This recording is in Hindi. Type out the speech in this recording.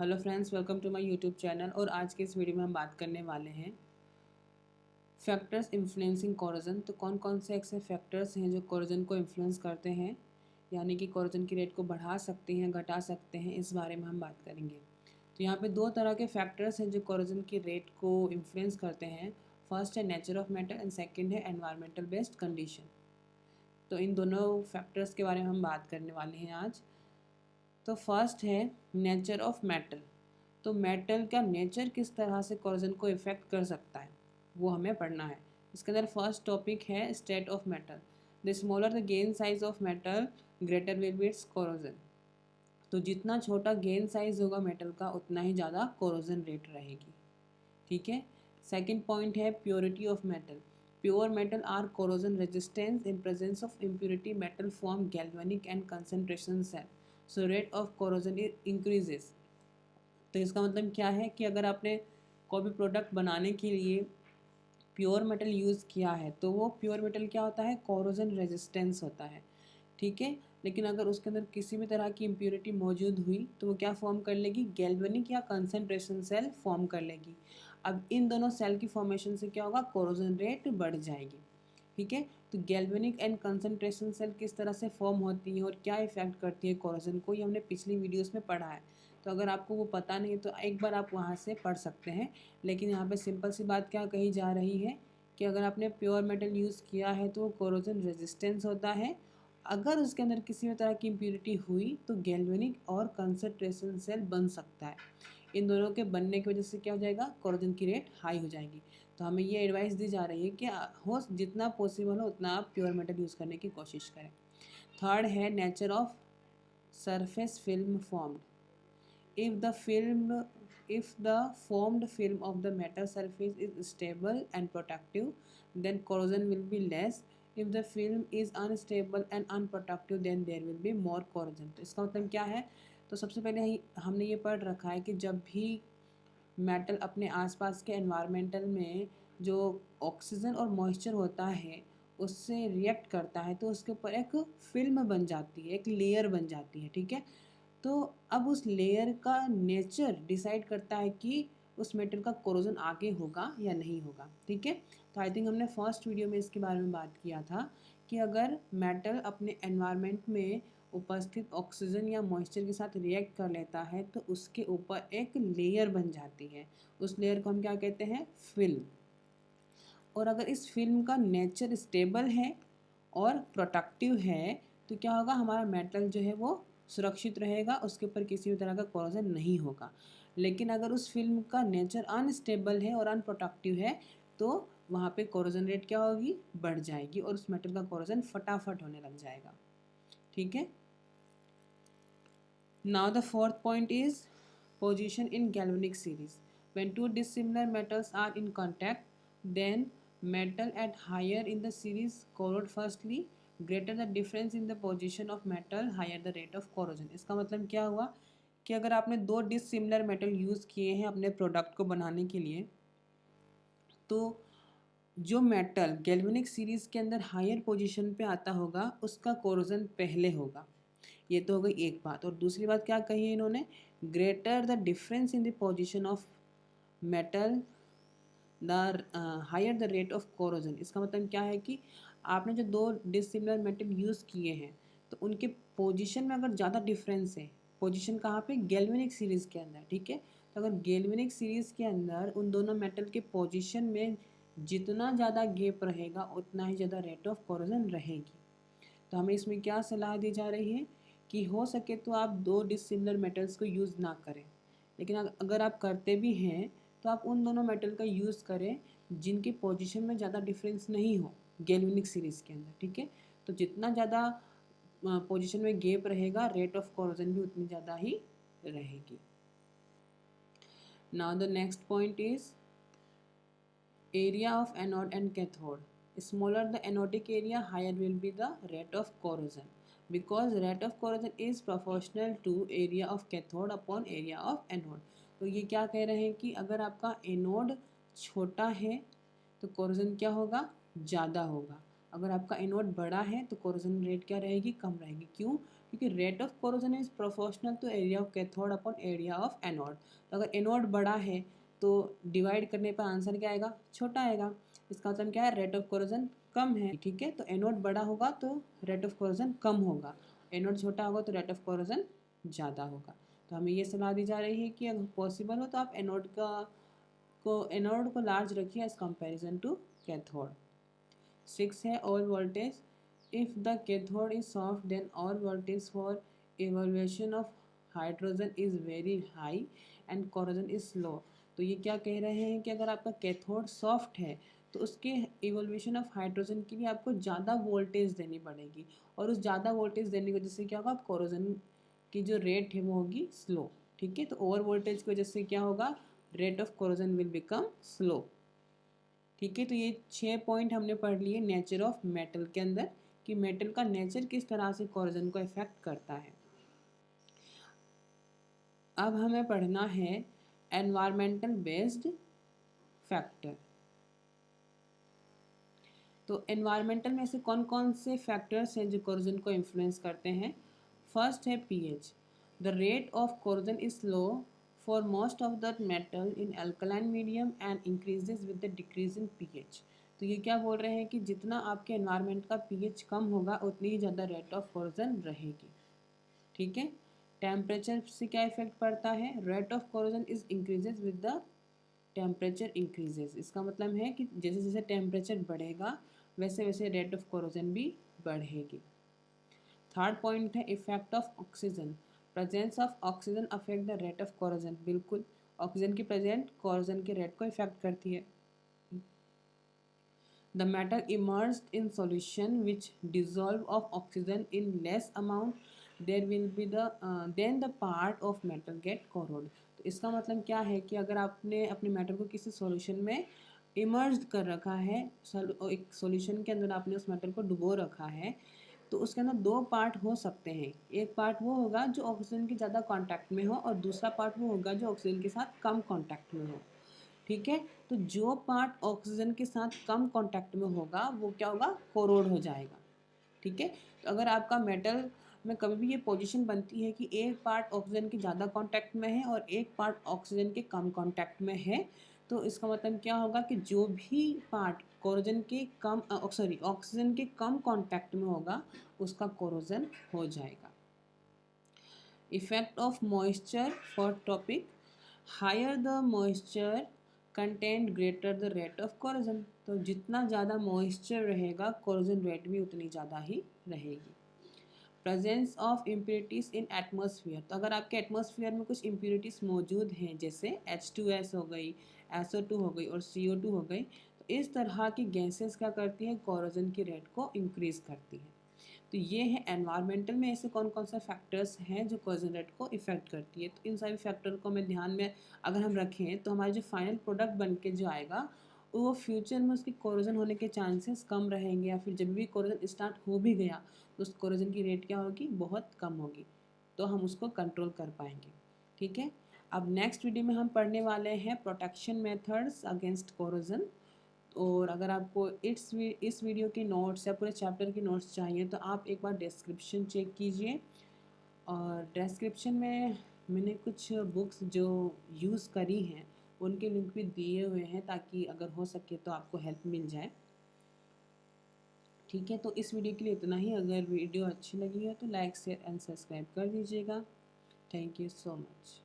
Hello friends, welcome to my YouTube channel. और आज के इस वीडियो में हम बात करने वाले हैं फैक्टर्स इन्फ्लुएंसिंग कोरोजन। तो कौन कौन से ऐसे फैक्टर्स हैं जो कोरोजन को इन्फ्लुएंस करते हैं, यानी कि कोरोजन की रेट को बढ़ा सकते हैं, घटा सकते हैं, इस बारे में हम बात करेंगे। तो यहाँ पे दो तरह के फैक्टर्स हैं जो कोरोजन की रेट को इन्फ्लुएंस करते हैं। फर्स्ट है nature of metal and second है एनवायरमेंटल बेस्ड कंडीशन। तो इन दोनों फैक्टर्स के बारे में हम बात करने वाले हैं आज। तो फर्स्ट है नेचर ऑफ मेटल। तो मेटल का नेचर किस तरह से कोरोजन को इफ़ेक्ट कर सकता है वो हमें पढ़ना है। इसके अंदर फर्स्ट टॉपिक है state of metal. The smaller the gain size of metal greater will be it's corrosion. तो जितना छोटा गेन साइज होगा मेटल का उतना ही ज़्यादा कोरोजन रेट रहेगी। ठीक है। सेकेंड पॉइंट है purity of metal. Pure metal are corrosion resistance in presence of impurity metal form galvanic and concentration cell, so rate of corrosion increases. तो इसका मतलब क्या है कि अगर आपने कोई भी प्रोडक्ट बनाने के लिए प्योर मेटल यूज़ किया है तो वो प्योर मेटल क्या होता है, कोरोजन रेजिस्टेंस होता है। ठीक है। लेकिन अगर उसके अंदर किसी भी तरह की इम्प्योरिटी मौजूद हुई तो वो क्या फॉर्म कर लेगी, गैल्वेनिक या कंसनट्रेशन सेल फॉर्म कर लेगी। अब इन दोनों सेल की फॉर्मेशन से क्या होगा, कोरोजन रेट बढ़ जाएगी। ठीक है। तो गैल्वेनिक एंड कंसनट्रेशन सेल किस तरह से फॉर्म होती है और क्या इफेक्ट करती है कोरोजन को, ये हमने पिछली वीडियोस में पढ़ा है। तो अगर आपको वो पता नहीं है तो एक बार आप वहाँ से पढ़ सकते हैं। लेकिन यहाँ पे सिंपल सी बात क्या कही जा रही है कि अगर आपने प्योर मेटल यूज़ किया है तो वो कोरोजन रेजिस्टेंस होता है। अगर उसके अंदर किसी भी तरह की इम्प्योरिटी हुई तो गैल्वेनिक और कंसनट्रेशन सेल बन सकता है। इन दोनों के बनने की वजह से क्या हो जाएगा, कोरोजन की रेट हाई हो जाएगी। तो हमें ये एडवाइस दी जा रही है कि हो जितना पॉसिबल हो उतना आप प्योर मेटल यूज़ करने की कोशिश करें। थर्ड है nature of surface film formed. if the film if the formed film of the metal surface is stable and protective, then corrosion will be less. if the film is unstable and unprotective, then there will be more corrosion। तो इसका मतलब क्या है, तो सबसे पहले हमने ये पढ़ रखा है कि जब भी मेटल अपने आसपास के एनवायरमेंटल में जो ऑक्सीजन और मॉइस्चर होता है उससे रिएक्ट करता है तो उसके ऊपर एक फिल्म बन जाती है, एक लेयर बन जाती है। ठीक है। तो अब उस लेयर का नेचर डिसाइड करता है कि उस मेटल का कोरोजन आगे होगा या नहीं होगा। ठीक है। तो आई थिंक हमने फर्स्ट वीडियो में इसके बारे में बात किया था कि अगर मेटल अपने एनवायरनमेंट में उपस्थित ऑक्सीजन या मॉइस्चर के साथ रिएक्ट कर लेता है तो उसके ऊपर एक लेयर बन जाती है। उस लेयर को हम क्या कहते हैं, फिल्म। और अगर इस फिल्म का नेचर स्टेबल है और प्रोटेक्टिव है तो क्या होगा, हमारा मेटल जो है वो सुरक्षित रहेगा, उसके ऊपर किसी भी तरह का कोरोजन नहीं होगा। लेकिन अगर उस फिल्म का नेचर अनस्टेबल है और अनप्रोटेक्टिव है तो वहाँ पे कोरोजन रेट क्या होगी, बढ़ जाएगी और उस मेटल का कोरोजन फटाफट होने लग जाएगा। ठीक है। Now the fourth point is position in galvanic series. When two dissimilar metals are in contact, then metal at higher in the series corrode firstly, greater the difference in the position of metal, higher the rate of corrosion। इसका मतलब क्या हुआ कि अगर आपने दो डिसिमिलर मेटल यूज़ किए हैं अपने प्रोडक्ट को बनाने के लिए तो जो मेटल गैल्वेनिक सीरीज के अंदर हायर पोजीशन पे आता होगा उसका कोरोजन पहले होगा। ये तो हो गई एक बात। और दूसरी बात क्या कही है इन्होंने, greater the difference in the position of metal the higher the rate of corrosion. इसका मतलब क्या है कि आपने जो दो डिसिमिलर मेटल यूज़ किए हैं तो उनके पोजीशन में अगर ज़्यादा डिफरेंस है, पोजीशन कहाँ पे, गैल्वेनिक सीरीज़ के अंदर। ठीक है। तो अगर गैल्वेनिक सीरीज़ के अंदर उन दोनों मेटल के पोजीशन में जितना ज़्यादा गैप रहेगा उतना ही ज़्यादा रेट ऑफ कोरोजन रहेगी। तो हमें इसमें क्या सलाह दी जा रही है कि हो सके तो आप दो डिसिमिलर मेटल्स को यूज़ ना करें, लेकिन अगर आप करते भी हैं तो आप उन दोनों मेटल का यूज़ करें जिनकी पोजीशन में ज़्यादा डिफरेंस नहीं हो गैल्वेनिक सीरीज़ के अंदर। ठीक है। तो जितना ज़्यादा पोजीशन में गैप रहेगा रेट ऑफ कोरोजन भी उतनी ज़्यादा ही रहेगी। Now the next point is area of anode and cathode. Smaller the anodic area, higher will be the rate of corrosion, because rate of corrosion is proportional to area of cathode upon area of anode। तो ये क्या कह रहे हैं कि अगर आपका एनोड छोटा है तो कोरोजन क्या होगा, ज़्यादा होगा। अगर आपका एनोड बड़ा है तो कोरोजन रेट क्या रहेगी, कम रहेगी। क्यों, क्योंकि rate of corrosion is proportional to area of cathode upon area of anode. तो अगर एनोड बड़ा है तो डिवाइड करने पर आंसर क्या आएगा, छोटा आएगा। इसका मतलब क्या है, रेट ऑफ कोरोजन कम है। ठीक है, तो एनोड बड़ा होगा तो रेट ऑफ कोरोजन कम होगा, एनोड छोटा होगा तो रेट ऑफ कोरोजन ज़्यादा होगा। तो हमें ये सलाह दी जा रही है कि अगर पॉसिबल हो तो आप एनोड को लार्ज रखिए एज कंपैरिजन टू कैथोड। 6 है all voltage, if the cathode is soft then all voltage for evolution of hydrogen is very high and corrosion is slow. तो ये क्या कह रहे हैं कि अगर आपका कैथोड सॉफ्ट है तो उसके इवोल्यूशन ऑफ हाइड्रोजन के लिए आपको ज़्यादा वोल्टेज देनी पड़ेगी, और उस ज़्यादा वोल्टेज देने की वजह से क्या होगा, कोरोजन की जो रेट है वो होगी स्लो। ठीक है, तो ओवर वोल्टेज की वजह से क्या होगा, rate of corrosion will become slow. ठीक है, तो ये 6 पॉइंट हमने पढ़ लिए नेचर ऑफ मेटल के अंदर, कि मेटल का नेचर किस तरह से कोरोजन को इफेक्ट करता है। अब हमें पढ़ना है एनवायरमेंटल बेस्ड फैक्टर। तो एनवायरमेंटल में से कौन कौन से फैक्टर्स हैं जो कोरोजन को इन्फ्लुएंस करते हैं। फर्स्ट है pH, the rate of corrosion is low for most of the metal in alkaline medium and increases with the decrease in pH. तो ये क्या बोल रहे हैं कि जितना आपके एनवायरमेंट का पीएच कम होगा उतनी ही ज़्यादा रेट ऑफ कोरोजन रहेगी। ठीक है, टेम्परेचर से क्या इफेक्ट पड़ता है, rate of corrosion is increases with the temperature increases. इसका मतलब है कि जैसे जैसे टेम्परेचर बढ़ेगा वैसे वैसे रेट ऑफ कोरोजन भी बढ़ेगी। थर्ड पॉइंट है effect of oxygen, presence of oxygen affect the rate of corrosion. बिल्कुल, ऑक्सीजन की प्रेजेंट कोरोजन के रेट को इफेक्ट करती है। The metal immersed in solution which dissolve of oxygen in less amount there will be then the part of metal get corroded. तो इसका मतलब क्या है कि अगर आपने अपने मेटल को किसी सॉल्यूशन में इमर्ज कर रखा है, एक सॉल्यूशन के अंदर आपने उस मेटल को डुबो रखा है, तो उसके अंदर दो पार्ट हो सकते हैं। एक पार्ट वो होगा जो ऑक्सीजन के ज़्यादा कांटेक्ट में हो, और दूसरा पार्ट वो होगा जो ऑक्सीजन के साथ कम कांटेक्ट में हो। ठीक है, तो जो पार्ट ऑक्सीजन के साथ कम कांटेक्ट में होगा वो क्या होगा, कोरोड हो जाएगा। ठीक है, तो अगर आपका मेटल में कभी भी ये पोजीशन बनती है कि एक पार्ट ऑक्सीजन के ज़्यादा कांटेक्ट में है और एक पार्ट ऑक्सीजन के कम कांटेक्ट में है, तो इसका मतलब क्या होगा कि जो भी पार्ट कोरोजन के कम ऑक्सीजन के कम कांटेक्ट में होगा उसका कोरोजन हो जाएगा। Effect of moisture for topic, higher the moisture content greater the rate of corrosion. तो जितना ज़्यादा मॉइस्चर रहेगा कोरोजन रेट भी उतनी ज़्यादा ही रहेगी। Presence of impurities in atmosphere, तो अगर आपके एटमॉस्फेयर में कुछ इम्प्योरिटीज़ मौजूद हैं जैसे H2S हो गई, SO2 हो गई और CO2 हो गई, तो इस तरह की गैसेस क्या करती हैं, कोरोजन की रेट को इंक्रीज़ करती हैं। तो ये है एनवायरमेंटल में ऐसे कौन कौन से फैक्टर्स हैं जो कोरोजन रेट को इफ़ेक्ट करती है। तो इन सभी फैक्टर को हमें ध्यान में अगर हम रखें तो हमारा जो फाइनल प्रोडक्ट बन के जो आएगा वो फ्यूचर में उसकी कोरोजन होने के चांसेस कम रहेंगे, या फिर जब भी कोरोजन स्टार्ट हो भी गया तो उस कोरोजन की रेट क्या होगी, बहुत कम होगी, तो हम उसको कंट्रोल कर पाएंगे। ठीक है, अब नेक्स्ट वीडियो में हम पढ़ने वाले हैं प्रोटेक्शन मेथड्स अगेंस्ट कोरोजन। और अगर आपको इस वीडियो के नोट्स या पूरे चैप्टर के नोट्स चाहिए तो आप एक बार डिस्क्रिप्शन चेक कीजिए, और डिस्क्रिप्शन में मैंने कुछ बुक्स जो यूज़ करी हैं उनके लिंक भी दिए हुए हैं ताकि अगर हो सके तो आपको हेल्प मिल जाए। ठीक है, तो इस वीडियो के लिए इतना ही। अगर वीडियो अच्छी लगी है तो लाइक शेयर एंड सब्सक्राइब कर दीजिएगा। Thank you so much.